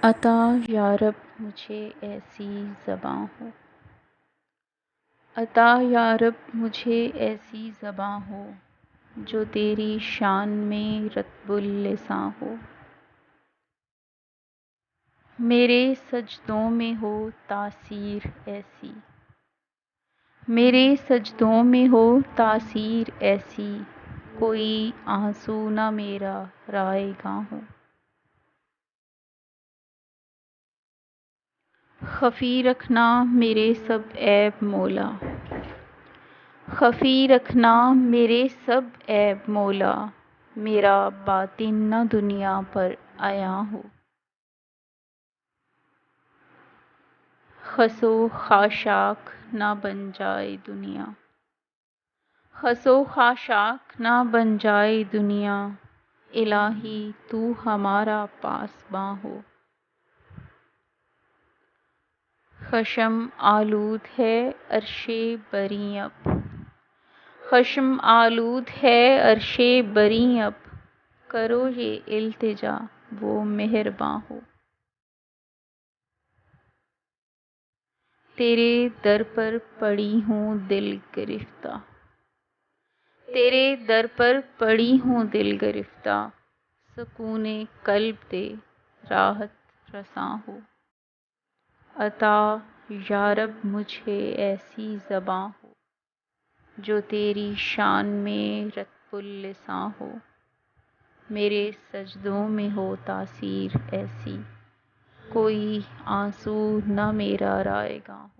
عطا یا رب مجھے ایسی زباں ہو، عطا یا رب مجھے ایسی زباں ہو جو تیری شان میں رطب اللساں ہو، میرے سجدوں میں ہو تاثیر ایسی، میرے سجدوں میں ہو تاثیر ایسی، کوئی آنسو نہ میرا رائگاں ہو۔ خفی رکھنا میرے سب عیب مولا، خفی رکھنا میرے سب عیب مولا، میرا باطن نہ دنیا پر عیاں ہو۔ خس و خاشاک نہ بن جائے دنیا، خس و خاشاک نہ بن جائے دنیا، الہی تو ہمارا پاسباں ہو۔ خشم آلود ہے عرش بریں اب، خشم آلود ہے عرش بریں اب، کرو یہ التجا وہ مہرباں ہو۔ تیرے در پر پڑی ہوں دل گرفتہ، تیرے در پر پڑی ہوں دل گرفتہ، سکون قلب دے راحت رساں ہو۔ عطا یا رب مجھے ایسی زباں ہو جو تیری شان میں رطب اللساں ہو، میرے سجدوں میں ہو تاثیر ایسی، کوئی آنسو نہ میرا رائگاں ہو۔